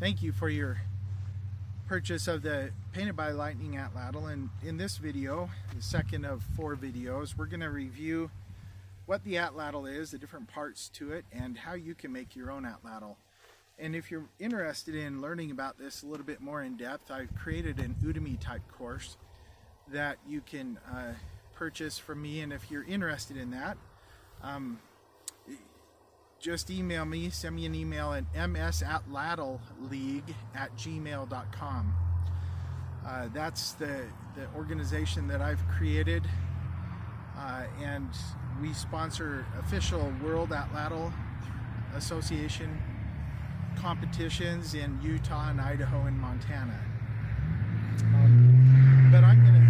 Thank you for your purchase of the Painted by Lightning Atlatl. And in this video, the second of 4 videos, we're going to review what the Atlatl is, the different parts to it, and how you can make your own Atlatl. And if you're interested in learning about this a little bit more in depth, I've created an Udemy type course that you can purchase from me. And if you're interested in that, just email me, send me an email at msatlatlleague@gmail.com. That's the organization that I've created, and we sponsor official World Atlatl Association competitions in Utah and Idaho and Montana. But I'm going to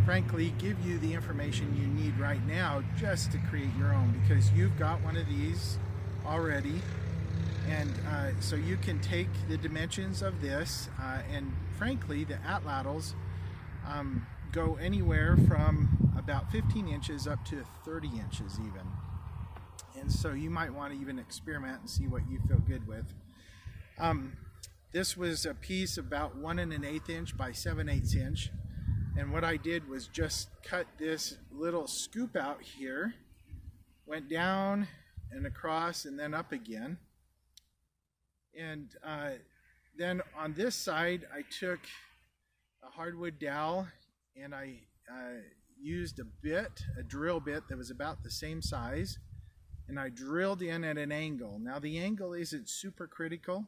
frankly give you the information you need right now just to create your own, because you've got one of these already, and so you can take the dimensions of this, and frankly the Atlatls go anywhere from about 15 inches up to 30 inches even, and so you might want to even experiment and see what you feel good with. This was a piece about 1 1/8 inch by 7/8 inch. And what I did was just cut this little scoop out here, went down and across and then up again. And then on this side, I took a hardwood dowel and I used a drill bit that was about the same size, and I drilled in at an angle. Now the angle isn't super critical.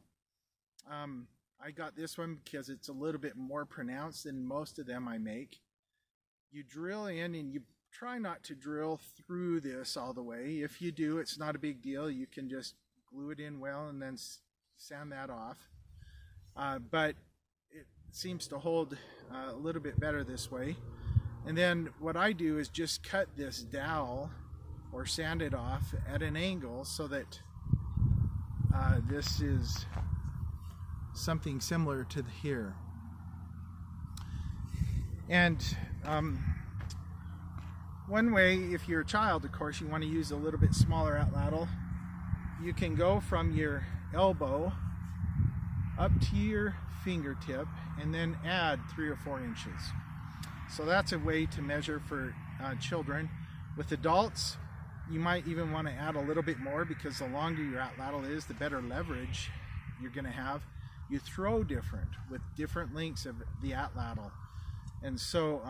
I got this one because it's a little bit more pronounced than most of them I make. You drill in, and you try not to drill through this all the way. If you do, it's not a big deal. You can just glue it in well and then sand that off. But it seems to hold a little bit better this way. And then what I do is just cut this dowel or sand it off at an angle so that this is something similar to here. And one way, if you're a child, of course, you want to use a little bit smaller Atlatl. You can go from your elbow up to your fingertip and then add 3 or 4 inches. So that's a way to measure for children. With adults, you might even want to add a little bit more, because the longer your Atlatl is, the better leverage you're going to have. You throw different with different lengths of the Atlatl, and so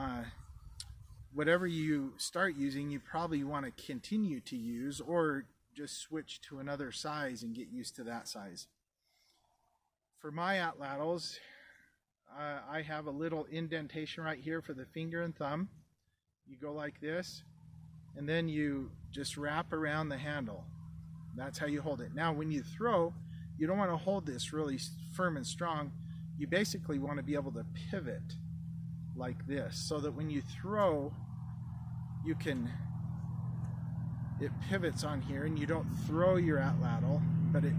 whatever you start using, you probably want to continue to use, or just switch to another size and get used to that size. For my Atlatls, I have a little indentation right here for the finger and thumb. You go like this, and then you just wrap around the handle. That's how you hold it. Now when you throw, you don't want to hold this really firm and strong. You basically want to be able to pivot like this, so that when you throw, it pivots on here, and you don't throw your Atlatl, but it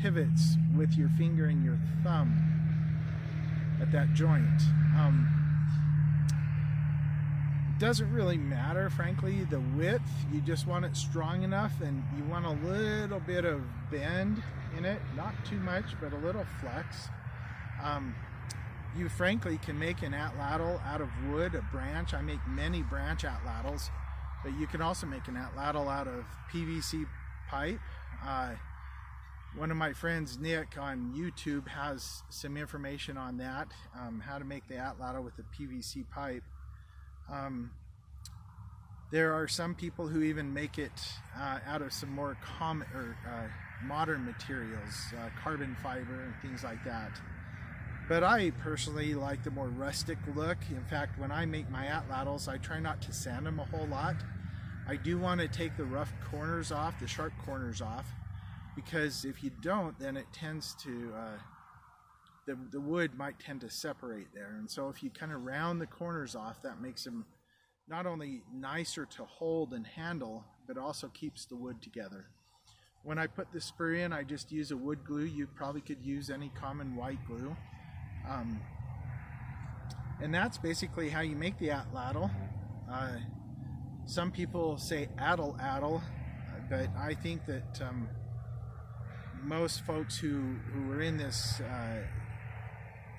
pivots with your finger and your thumb at that joint. It doesn't really matter, frankly, the width. You just want it strong enough, and you want a little bit of bend in it, not too much, but a little flex. You frankly can make an Atlatl out of wood, a branch. I make many branch Atlatls, but you can also make an Atlatl out of PVC pipe. One of my friends, Nick, on YouTube has some information on that, how to make the Atlatl with the PVC pipe. There are some people who even make it out of some more common or modern materials, carbon fiber and things like that. But I personally like the more rustic look. In fact, when I make my Atlatls, I try not to sand them a whole lot. I do want to take the rough corners off, the sharp corners off, because if you don't, then it tends to, the wood might tend to separate there. And so if you kind of round the corners off, that makes them not only nicer to hold and handle, but also keeps the wood together. When I put the spur in, I just use a wood glue. You probably could use any common white glue. And that's basically how you make the Atlatl. Some people say Atlatl, but I think that most folks who are in this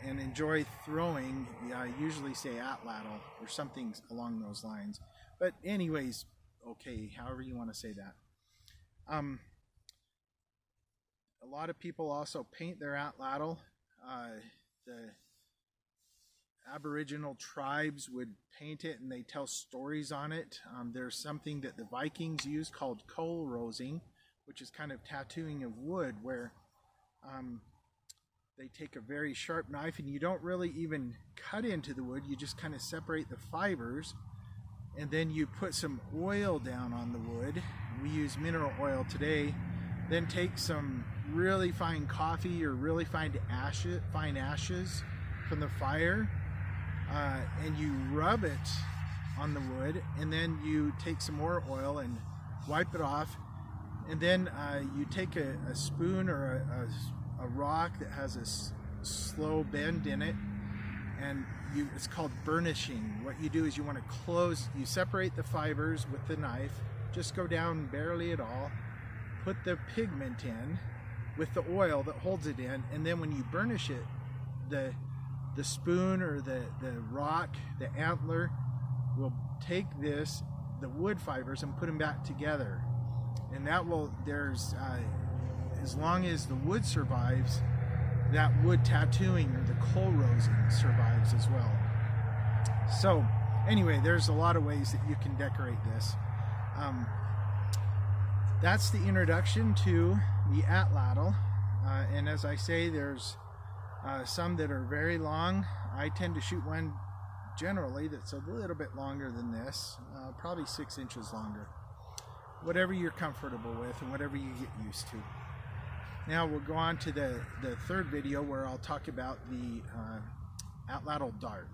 and enjoy throwing usually say Atlatl or something along those lines. But anyways, okay, however you want to say that. A lot of people also paint their Atlatl. The Aboriginal tribes would paint it and they tell stories on it. There's something that the Vikings used called coal rosing, which is kind of tattooing of wood, where they take a very sharp knife and you don't really even cut into the wood, you just kind of separate the fibers, and then you put some oil down on the wood. We use mineral oil today. Then take some really fine coffee or really fine ashes from the fire, and you rub it on the wood, and then you take some more oil and wipe it off, and then you take a spoon or a rock that has a slow bend in it, and it's called burnishing. What you do is you separate the fibers with the knife, just go down barely at all, put the pigment in with the oil that holds it in, and then when you burnish it, the spoon or the rock, the antler, will take the wood fibers and put them back together. And that will, as long as the wood survives, that wood tattooing or the coal rosing survives as well. So anyway, there's a lot of ways that you can decorate this. That's the introduction to the Atlatl. And as I say, there's some that are very long. I tend to shoot one generally that's a little bit longer than this, probably 6 inches longer. Whatever you're comfortable with and whatever you get used to. Now we'll go on to the third video where I'll talk about the Atlatl dart.